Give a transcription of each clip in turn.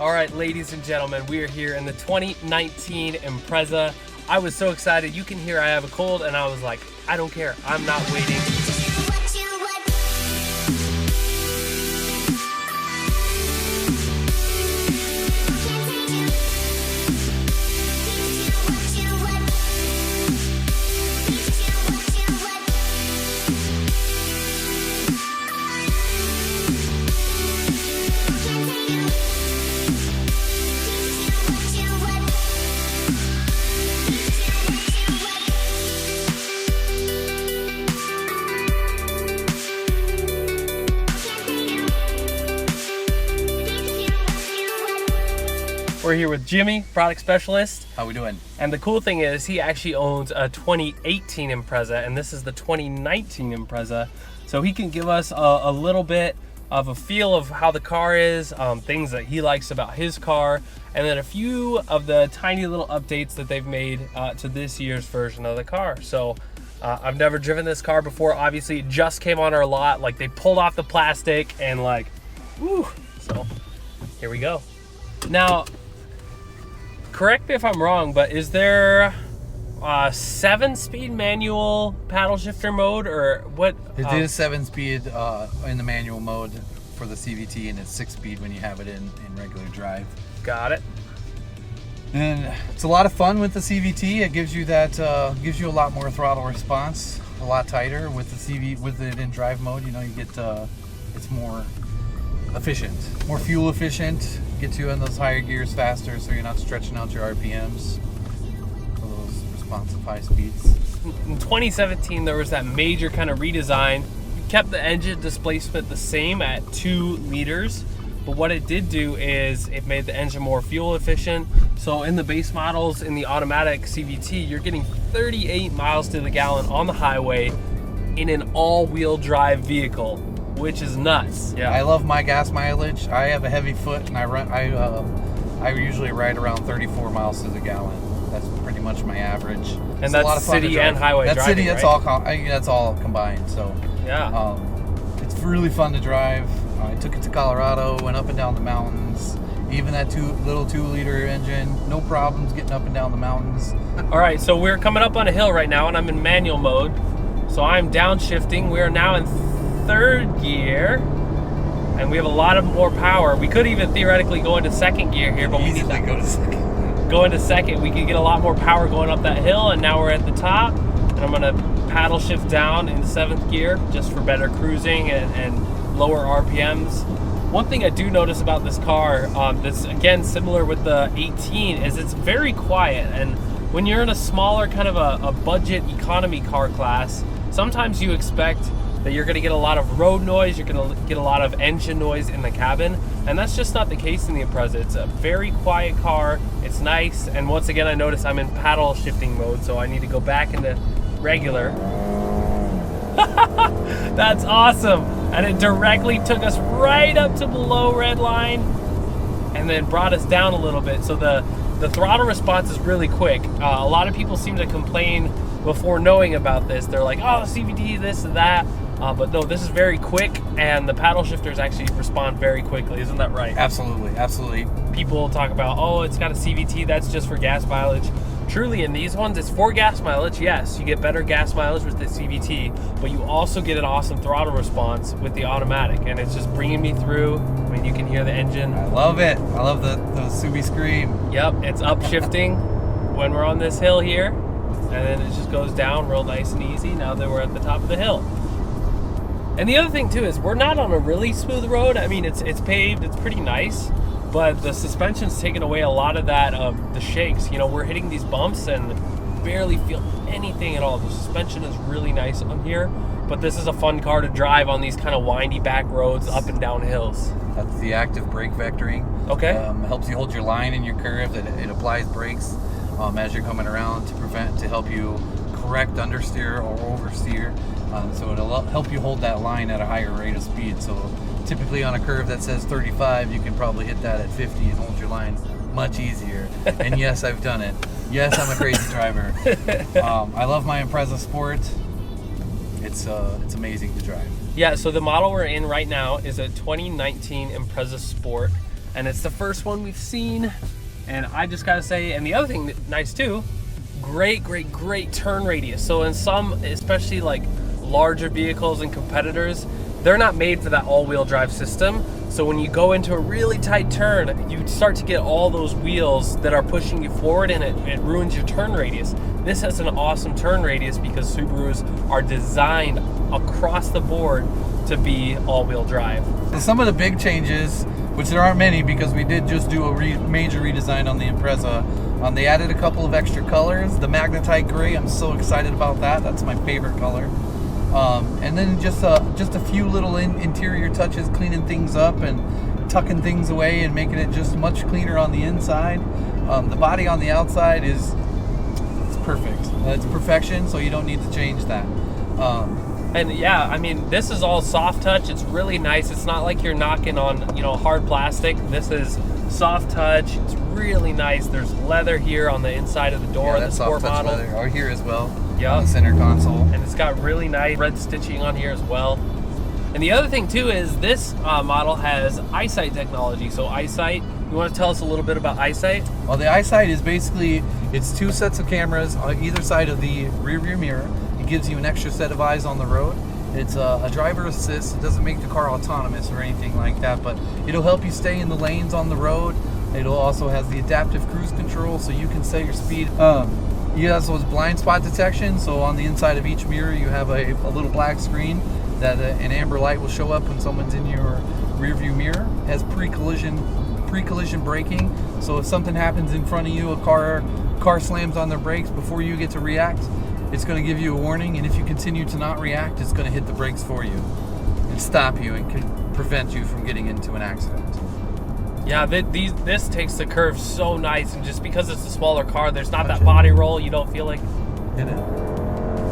All right, ladies and gentlemen, we are here in the 2019 Impreza. I was so excited. You can hear I have a cold, and I was like, I don't care. I'm not waiting. We're here with Jimmy, product specialist. How we doing? And the cool thing is he actually owns a 2018 Impreza, and this is the 2019 Impreza. So he can give us a little bit of a feel of how the car is, things that he likes about his car, and then a few of the tiny little updates that they've made to this year's version of the car. So I've never driven this car before. Obviously, it just came on our lot. Like, they pulled off the plastic and like, woo. So here we go. Now, correct me if I'm wrong, but is there a 7-speed manual paddle shifter mode, or what? It is 7-speed in the manual mode for the CVT, and it's 6-speed when you have it in regular drive. Got it. And it's a lot of fun with the CVT. It gives you that gives you a lot more throttle response, a lot tighter with the with it in drive mode. You know, you get it's more efficient, more fuel efficient. Gets you in those higher gears faster, so you're not stretching out your RPMs for those responsive high speeds. In 2017, there was that major kind of redesign. It kept the engine displacement the same at 2 liters, but what it did do is it made the engine more fuel efficient. So in the base models, in the automatic CVT, you're getting 38 miles to the gallon on the highway in an all-wheel drive vehicle, which is nuts. Yeah, I love my gas mileage. I have a heavy foot, and I usually ride around 34 miles to the gallon. That's pretty much my average. And it's that's city and highway that's driving, city. That's right? that's all combined. So yeah, it's really fun to drive. I took it to Colorado, went up and down the mountains. Even that little 2-liter engine, no problems getting up and down the mountains. All right, so we're coming up on a hill right now, and I'm in manual mode. So I'm downshifting. We are now in 3rd gear, and we have a lot of more power. We could even theoretically go into 2nd gear here, but we need to go to 2nd. Go into 2nd. We could get a lot more power going up that hill, and now we're at the top, and I'm gonna paddle shift down into 7th gear just for better cruising and lower RPMs. One thing I do notice about this car, that's again similar with the 18, is it's very quiet. And when you're in a smaller kind of a budget economy car class, sometimes you expect that you're going to get a lot of road noise, you're going to get a lot of engine noise in the cabin, and that's just not the case in the Impreza. It's a very quiet car, it's nice, and once again I notice I'm in paddle shifting mode, so I need to go back into regular. That's awesome! And it directly took us right up to below red line, and then brought us down a little bit, so the throttle response is really quick. A lot of people seem to complain before knowing about this. They're like, oh, CVT, this and that. But no, this is very quick, and the paddle shifters actually respond very quickly. Isn't that right? Absolutely, absolutely. People talk about, oh, it's got a CVT, that's just for gas mileage. Truly, in these ones, it's for gas mileage. Yes, you get better gas mileage with the CVT, but you also get an awesome throttle response with the automatic, and it's just bringing me through. I mean, you can hear the engine. I love it. I love the Subi scream. Yep, it's upshifting when we're on this hill here, and then it just goes down real nice and easy now that we're at the top of the hill. And the other thing too is we're not on a really smooth road. I mean, it's paved, it's pretty nice, but the suspension's taken away a lot of that the shakes. You know, we're hitting these bumps and barely feel anything at all. The suspension is really nice on here, but this is a fun car to drive on these kind of windy back roads up and down hills. That's the active brake vectoring. Okay. Helps you hold your line in your curve. It applies brakes as you're coming around to help you correct understeer or oversteer. So it'll help you hold that line at a higher rate of speed. So typically on a curve that says 35, you can probably hit that at 50 and hold your line much easier. And yes, I've done it. Yes, I'm a crazy driver. I love my Impreza Sport. It's amazing to drive. Yeah, so the model we're in right now is a 2019 Impreza Sport. and it's the first one we've seen. And I just gotta say, and the other thing nice too, great turn radius. So in some, especially like larger vehicles and competitors, they're not made for that all-wheel drive system. So when you go into a really tight turn, you start to get all those wheels that are pushing you forward, and it ruins your turn radius. This has an awesome turn radius because Subarus are designed across the board to be all-wheel drive. Some of the big changes, which there aren't many because we did just do a major redesign on the Impreza. They added a couple of extra colors. The magnetite gray, I'm so excited about that. That's my favorite color. And then just a few little interior touches, cleaning things up and tucking things away and making it just much cleaner on the inside. The body on the outside it's perfect. It's perfection, so you don't need to change that. And yeah, I mean, this is all soft touch. It's really nice. It's not like you're knocking on, hard plastic. This is soft touch. It's really nice. There's leather here on the inside of the door, yeah, the Sport model. Leather. Or here as well. Yeah. On the center console. And it's got really nice red stitching on here as well. And the other thing too is this model has Eyesight technology. So Eyesight, you want to tell us a little bit about Eyesight? Well, the Eyesight is basically, it's two sets of cameras on either side of the rear view mirror. It gives you an extra set of eyes on the road. It's a driver assist. It doesn't make the car autonomous or anything like that, but it'll help you stay in the lanes on the road. It'll also has the adaptive cruise control, so you can set your speed. You also has blind spot detection, so on the inside of each mirror you have a little black screen that an amber light will show up when someone's in your rear view mirror. It has pre-collision braking, so if something happens in front of you, a car slams on their brakes before you get to react, it's going to give you a warning, and if you continue to not react, it's going to hit the brakes for you and stop you and can prevent you from getting into an accident. Yeah, this takes the curve so nice, and just because it's a smaller car, there's not that body roll. You don't feel like in it.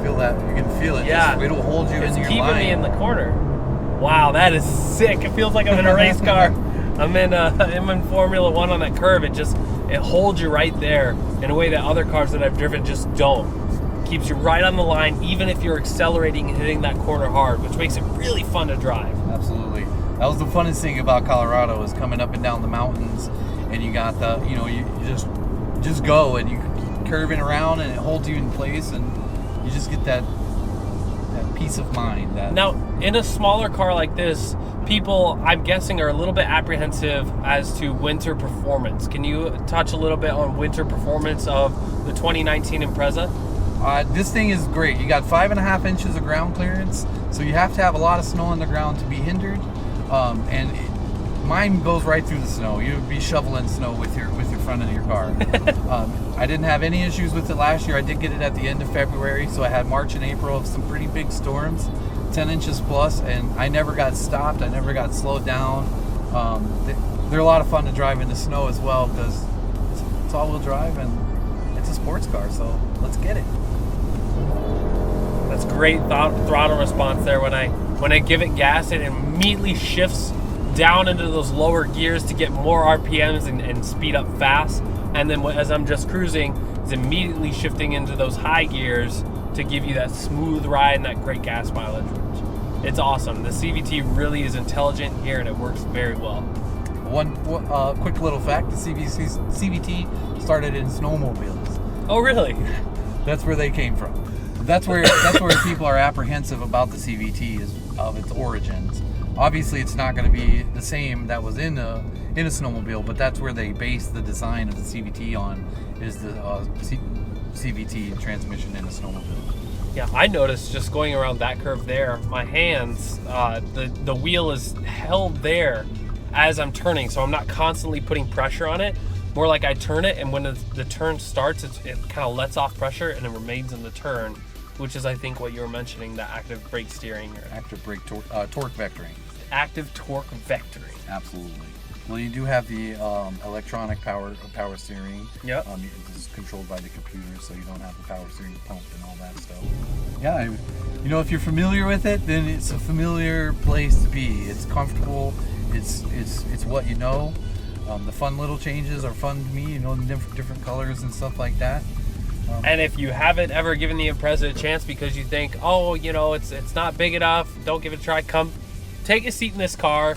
Feel that you can feel it. Yeah, it'll hold you in your line. It's keeping me in the corner. Wow, that is sick. It feels like I'm in a race car. I'm in Formula One on that curve. It holds you right there in a way that other cars that I've driven just don't. Keeps you right on the line, even if you're accelerating and hitting that corner hard, which makes it really fun to drive. Absolutely. That was the funnest thing about Colorado, is coming up and down the mountains, and you got you just go and you curving around, and it holds you in place, and you just get that peace of mind. Now, in a smaller car like this, people, I'm guessing, are a little bit apprehensive as to winter performance. Can you touch a little bit on winter performance of the 2019 Impreza? This thing is great. You got 5.5 inches of ground clearance, so you have to have a lot of snow on the ground to be hindered. Mine goes right through the snow. You'd be shoveling snow with your front of your car. I didn't have any issues with it last year. I did get it at the end of February, so I had March and April of some pretty big storms, 10 inches plus, and I never got stopped. I never got slowed down. They're a lot of fun to drive in the snow as well, because it's all-wheel drive and it's a sports car, so let's get it. That's great throttle response there. When I give it gas, it immediately shifts down into those lower gears to get more RPMs and speed up fast. And then as I'm just cruising, it's immediately shifting into those high gears to give you that smooth ride and that great gas mileage. It's awesome. The CVT really is intelligent here, and it works very well. One quick little fact: the CVT started in snowmobiles. Oh, really? That's where they came from. That's where people are apprehensive about the CVT, is of its origins. Obviously, it's not going to be the same that was in a snowmobile, but that's where they base the design of the CVT on, is the CVT transmission in a snowmobile. Yeah, I noticed just going around that curve there, my hands, the wheel is held there as I'm turning, so I'm not constantly putting pressure on it. More like I turn it, and when the turn starts, it kind of lets off pressure and it remains in the turn, which is, I think, what you were mentioning, the active brake steering. Or active brake torque vectoring. Active torque vectoring. Absolutely. Well, you do have the electronic power steering. Yep. It's controlled by the computer, so you don't have the power steering pump and all that stuff. Yeah, if you're familiar with it, then it's a familiar place to be. It's comfortable. It's what you know. The fun little changes are fun to me. Different colors and stuff like that. And if you haven't ever given the Impreza a chance because you think, it's not big enough, don't give it a try, come take a seat in this car.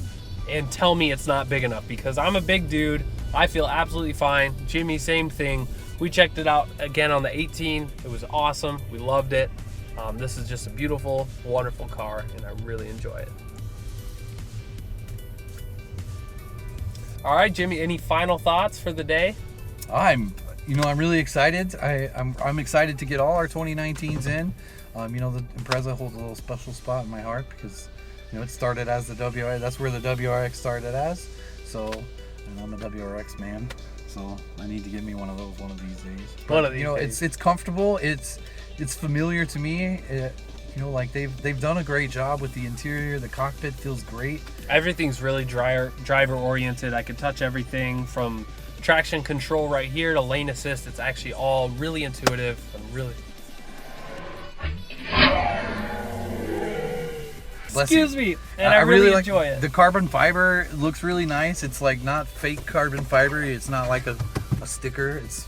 and tell me it's not big enough, because I'm a big dude. I feel absolutely fine. Jimmy, same thing. We checked it out again on the 18. It was awesome. We loved it. This is just a beautiful, wonderful car, and I really enjoy it. All right, Jimmy, any final thoughts for the day? I'm really excited. I'm excited to get all our 2019s in. The Impreza holds a little special spot in my heart because, it started as the WRX. That's where the WRX started as. So, and I'm a WRX man. So I need to get me one of those one of these days. But, one of these days. It's comfortable. It's familiar to me. Like they've done a great job with the interior. The cockpit feels great. Everything's really driver oriented. I can touch everything from traction control right here to lane assist. It's actually all really intuitive and really. Excuse me, and I really enjoy it. The carbon fiber looks really nice. It's like not fake carbon fiber. It's not like a sticker. It's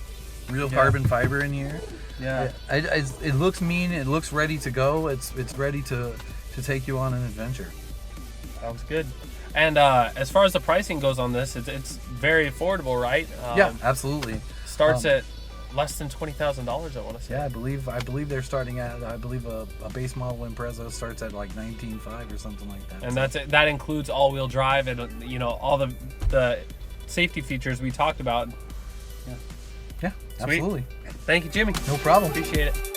real carbon fiber in here. Yeah. It looks mean. It looks ready to go. It's ready to take you on an adventure. Sounds good. And as far as the pricing goes on this, it's very affordable, right? Yeah, absolutely. Starts at less than $20,000, I want to say. Yeah, I believe they're starting at, a base model Impreza starts at like $19,500 or something like that. And that includes all-wheel drive and all the safety features we talked about. Yeah, absolutely. Thank you, Jimmy. No problem. Appreciate it.